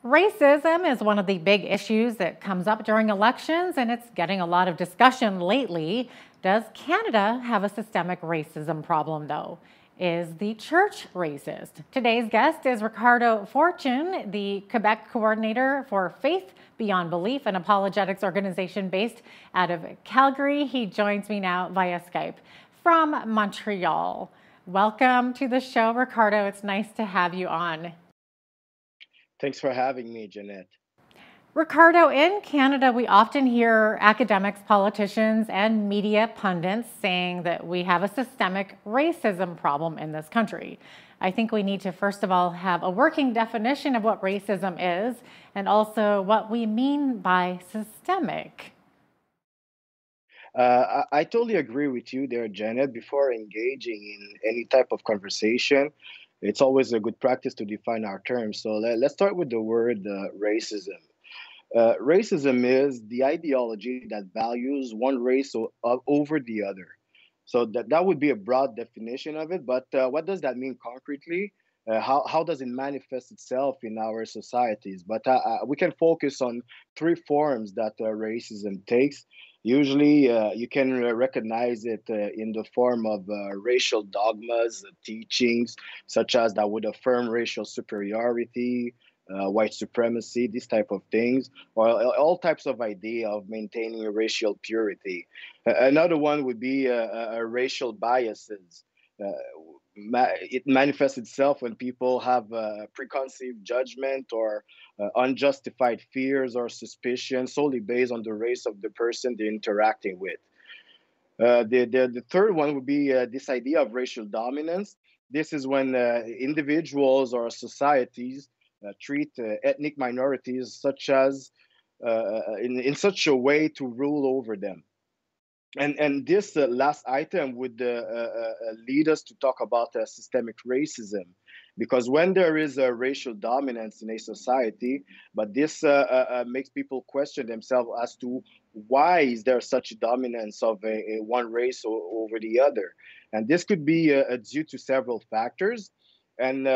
Racism is one of the big issues that comes up during elections, and it's getting a lot of discussion lately. Does Canada have a systemic racism problem, though? Is the church racist? Today's guest is Ricardo Fortune, the Quebec coordinator for Faith Beyond Belief, an apologetics organization based out of Calgary. He joins me now via Skype from Montreal. Welcome to the show, Ricardo. It's nice to have you on. Thanks for having me, Jeanette. Ricardo, in Canada, we often hear academics, politicians, and media pundits saying that we have a systemic racism problem in this country. I think we need to, first of all, have a working definition of what racism is and also what we mean by systemic. I totally agree with you there, Janet. Before engaging in any type of conversation, it's always a good practice to define our terms. So let's start with the word racism. Racism is the ideology that values one race over the other. So that would be a broad definition of it. But what does that mean concretely? How does it manifest itself in our societies? But we can focus on three forms that racism takes. Usually, you can recognize it in the form of racial dogmas, teachings, such as that would affirm racial superiority, white supremacy, these type of things, or all types of idea of maintaining racial purity. Another one would be racial biases. Uh, it manifests itself when people have preconceived judgment or unjustified fears or suspicions solely based on the race of the person they're interacting with. The third one would be this idea of racial dominance. This is when individuals or societies treat ethnic minorities such as in such a way to rule over them. And this last item would lead us to talk about systemic racism, because when there is a racial dominance in a society, but this makes people question themselves as to why is there such a dominance of a one race over the other, and this could be due to several factors. And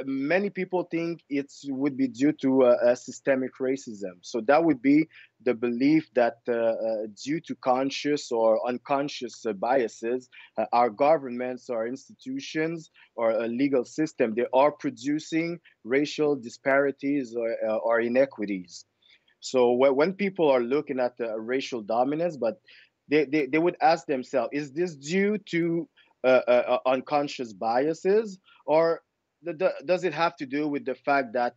many people think it would be due to systemic racism. So that would be the belief that due to conscious or unconscious biases, our governments, our institutions, or a legal system, they are producing racial disparities or inequities. So when people are looking at the racial dominance, but they would ask themselves, is this due to unconscious biases, or does it have to do with the fact that,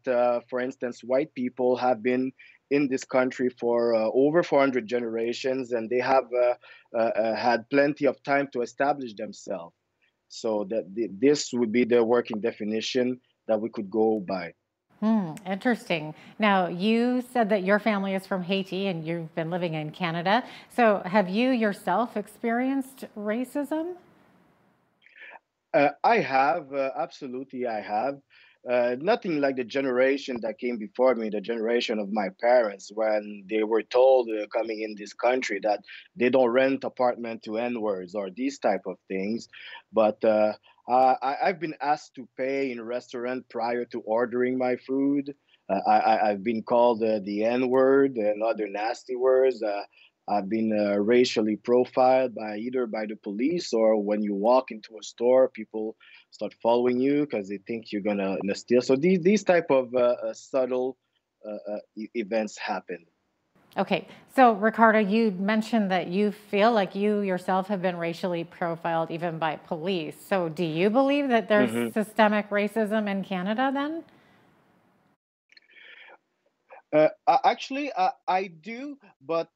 for instance, white people have been in this country for over 400 generations, and they have had plenty of time to establish themselves? So this would be the working definition that we could go by. Interesting. Now, you said that your family is from Haiti and you've been living in Canada. So, have you yourself experienced racism? I have, absolutely, I have. Nothing like the generation that came before me, the generation of my parents, when they were told coming in this country that they don't rent apartment to N-words or these type of things. But I've been asked to pay in restaurant prior to ordering my food. I've been called the N-word and other nasty words. I've been racially profiled by either by the police, or when you walk into a store, people start following you because they think you're gonna steal. So these type of subtle events happen. Okay, so Ricardo, you mentioned that you feel like you yourself have been racially profiled even by police. So, do you believe that there's hmm systemic racism in Canada then? Actually, I do, but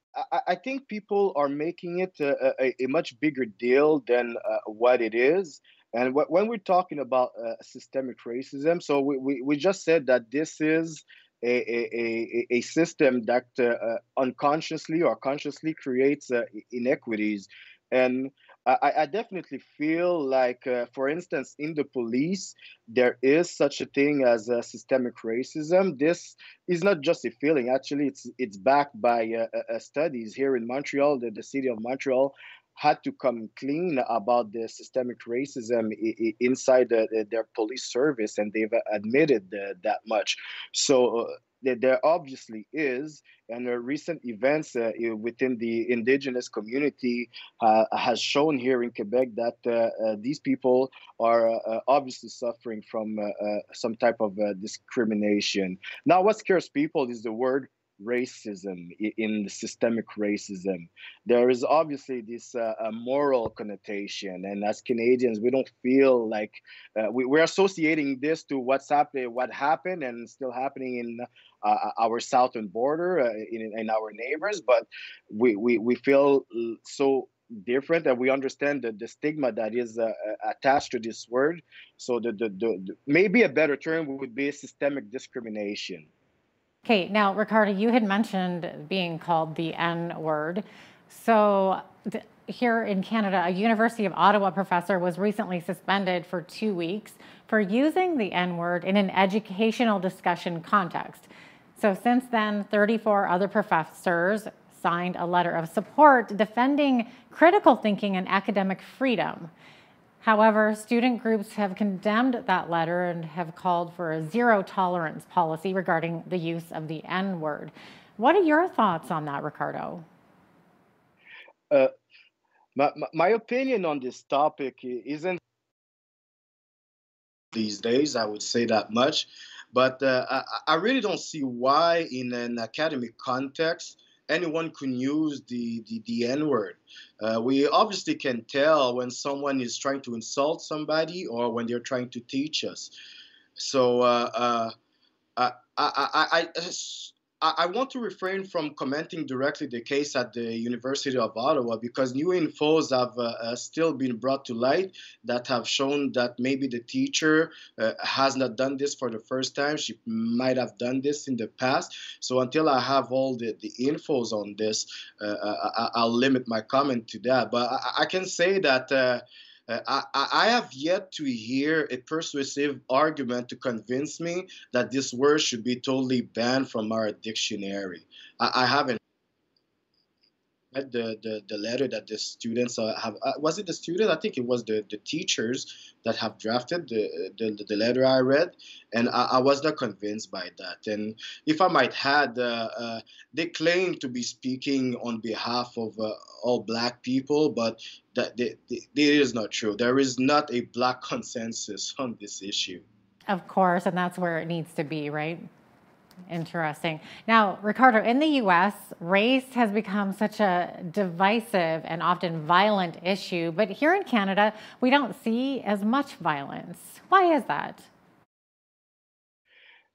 I think people are making it a much bigger deal than what it is. And when we're talking about systemic racism, so we just said that this is a system that unconsciously or consciously creates inequities. And I definitely feel like, for instance, in the police, there is such a thing as systemic racism. This is not just a feeling. Actually, it's backed by studies here in Montreal. The city of Montreal had to come clean about the systemic racism inside their police service, and they've admitted that much. So. there obviously is, and recent events within the indigenous community has shown here in Quebec that these people are obviously suffering from some type of discrimination. Now, what scares people is the word racism, in the systemic racism. There is obviously this a moral connotation, and as Canadians, we don't feel like we're associating this to what happened and still happening in our southern border, in our neighbors, but we feel so different, and we understand the stigma that is attached to this word. So maybe a better term would be systemic discrimination. Okay, now, Ricardo, you had mentioned being called the N word. So, here in Canada, a University of Ottawa professor was recently suspended for 2 weeks for using the N word in an educational discussion context. So, since then, 34 other professors signed a letter of support defending critical thinking and academic freedom. However, student groups have condemned that letter and have called for a zero tolerance policy regarding the use of the N word. What are your thoughts on that, Ricardo? Uh, my opinion on this topic isn't these days, I would say that much. But I really don't see why, in an academic context, anyone can use the N word. We obviously can tell when someone is trying to insult somebody or when they're trying to teach us. So I want to refrain from commenting directly the case at the University of Ottawa because new infos have still been brought to light that have shown that maybe the teacher has not done this for the first time. She might have done this in the past. So until I have all the infos on this, I'll limit my comment to that. But I can say that. I have yet to hear a persuasive argument to convince me that this word should be totally banned from our dictionary. I haven't read the letter that the students have. Was it the students? I think it was the teachers that have drafted the letter I read, and I was not convinced by that. And if I might add, they claim to be speaking on behalf of all Black people, but it is not true. There is not a Black consensus on this issue. Of course, and that's where it needs to be, right? Interesting. Now, Ricardo, in the US, race has become such a divisive and often violent issue, but here in Canada, we don't see as much violence. Why is that?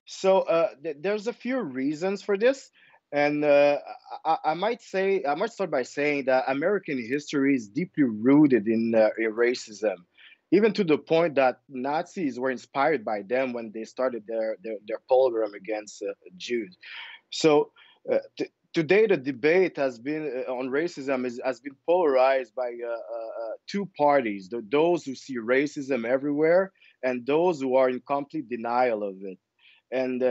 So there's a few reasons for this, and I might start by saying that American history is deeply rooted in racism, even to the point that Nazis were inspired by them when they started their pogrom against Jews. So today the debate has been on racism has been polarized by two parties: those who see racism everywhere and those who are in complete denial of it, and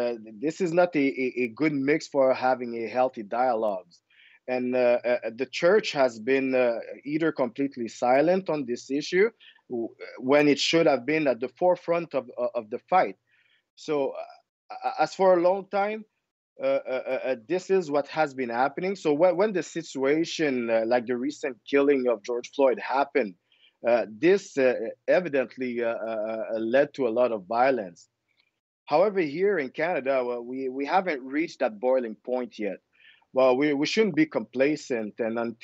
this is not a good mix for having a healthy dialogues. And the church has been either completely silent on this issue when it should have been at the forefront of the fight. So as for a long time, this is what has been happening. So when the situation like the recent killing of George Floyd happened, this evidently led to a lot of violence. However, here in Canada, well, we haven't reached that boiling point yet. Well, we shouldn't be complacent and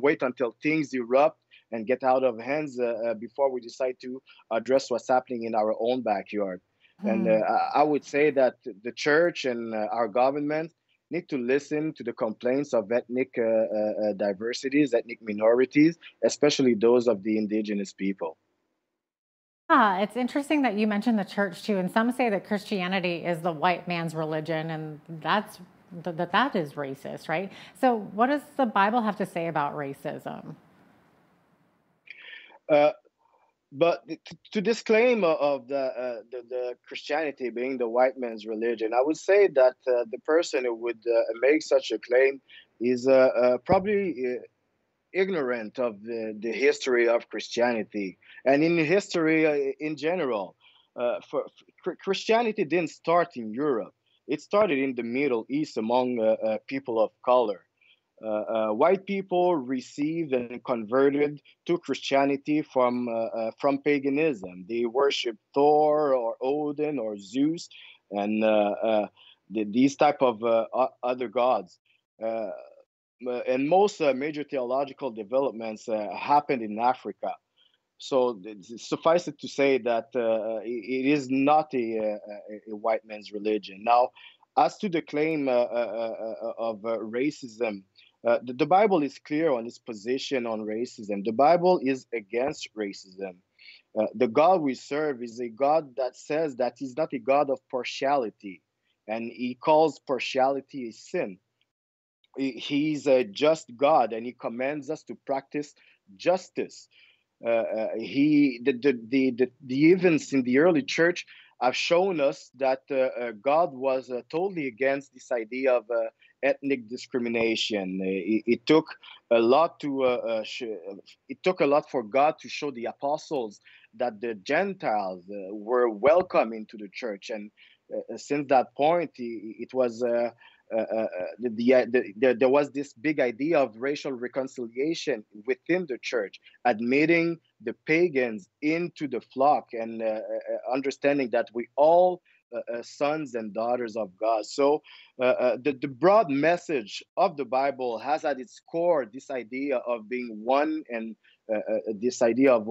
wait until things erupt and get out of hands before we decide to address what's happening in our own backyard. And Hmm. I would say that the church and our government need to listen to the complaints of ethnic diversities, ethnic minorities, especially those of the indigenous people. Yeah, it's interesting that you mentioned the church too, and some say that Christianity is the white man's religion, and that is racist, right? So, what does the Bible have to say about racism? Uh, But to disclaim of the Christianity being the white man's religion, I would say that the person who would make such a claim is probably ignorant of the history of Christianity and in history in general. Christianity didn't start in Europe. It started in the Middle East among people of color. White people received and converted to Christianity from paganism. They worshiped Thor or Odin or Zeus and these type of other gods. Uh, and most major theological developments happened in Africa. So suffice it to say that it is not a white man's religion. Now, as to the claim of racism, the Bible is clear on its position on racism. The Bible is against racism. The God we serve is a God that says that he's not a God of partiality, and he calls partiality a sin. He's a just God, and he commands us to practice justice. The events in the early church have shown us that God was totally against this idea of ethnic discrimination. It took a lot to it took a lot for God to show the apostles that the Gentiles were welcome into the church, and since that point, it was. There was this big idea of racial reconciliation within the church, admitting the pagans into the flock and understanding that we all sons and daughters of God. So the broad message of the Bible has at its core this idea of being one and this idea of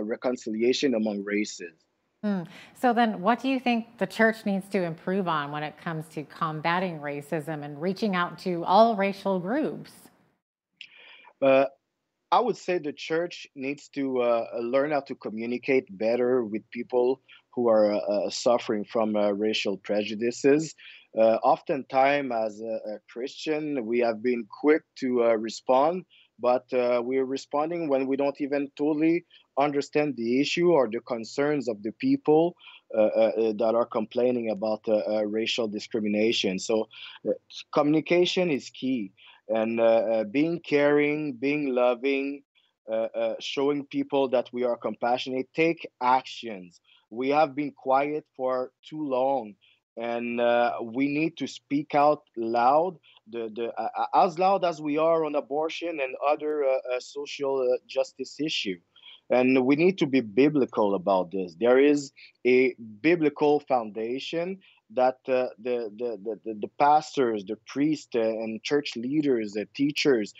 reconciliation among races. Hmm. So then, what do you think the church needs to improve on when it comes to combating racism and reaching out to all racial groups? Uh, I would say the church needs to learn how to communicate better with people who are suffering from racial prejudices. Oftentimes, as a Christian, we have been quick to respond, but we're responding when we don't even totally understand the issue or the concerns of the people that are complaining about racial discrimination. So, uh, communication is key, and being caring, being loving, showing people that we are compassionate, take actions. We have been quiet for too long, and we need to speak out loud, as loud as we are on abortion and other social justice issue. And we need to be biblical about this. There is a biblical foundation that the pastors, the priests, and church leaders, teachers,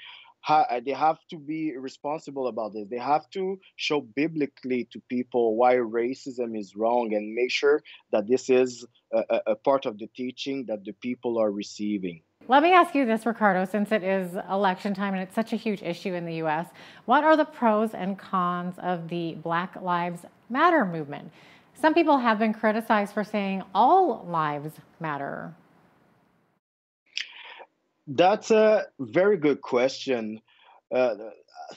they have to be responsible about this. They have to show biblically to people why racism is wrong and make sure that this is a part of the teaching that the people are receiving. Let me ask you this, Ricardo, since it is election time and it's such a huge issue in the US, what are the pros and cons of the Black Lives Matter movement? Some people have been criticized for saying all lives matter. That's a very good question. Uh,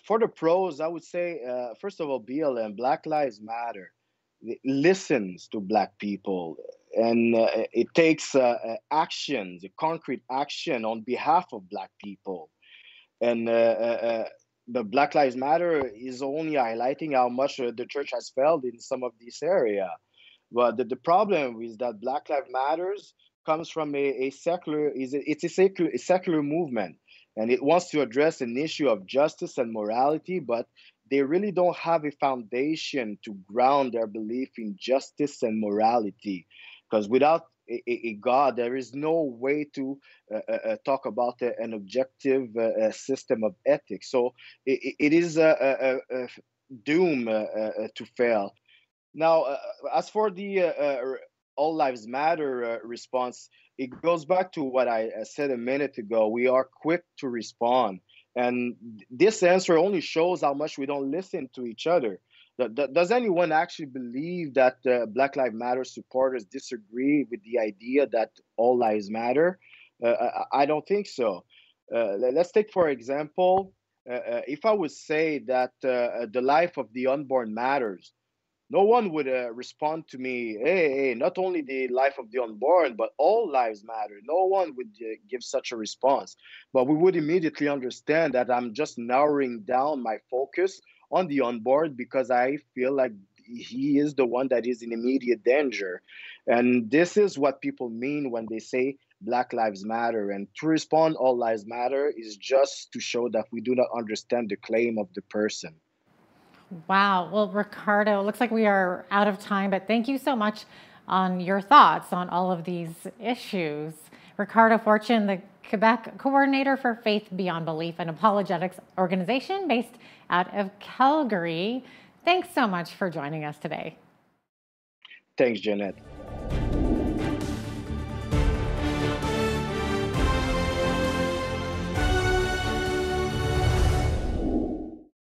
for the pros, I would say, first of all, BLM, Black Lives Matter, it listens to Black people, and it takes actions, concrete action on behalf of Black people. And the Black Lives Matter is only highlighting how much the church has failed in some of this area. But the problem is that Black Lives Matters comes from a secular it's a secular movement, and it wants to address an issue of justice and morality, but they really don't have a foundation to ground their belief in justice and morality. Because without a God, there is no way to talk about an objective system of ethics. So it is a doom to fail. Now, as for the All Lives Matter response, it goes back to what I said a minute ago. We are quick to respond. And this answer only shows how much we don't listen to each other. Does anyone actually believe that Black Lives Matter supporters disagree with the idea that all lives matter? I don't think so. Let's take, for example, if I would say that the life of the unborn matters, no one would respond to me, hey, not only the life of the unborn, but all lives matter. No one would give such a response. But we would immediately understand that I'm just narrowing down my focus on the unborn because I feel like he is the one that is in immediate danger. And this is what people mean when they say Black Lives Matter. And to respond, All Lives Matter is just to show that we do not understand the claim of the person. Wow. Well, Ricardo, it looks like we are out of time, but thank you so much on your thoughts on all of these issues. Ricardo Fortune, the Quebec coordinator for Faith Beyond Belief, an apologetics organization based out of Calgary. Thanks so much for joining us today. Thanks, Jeanette.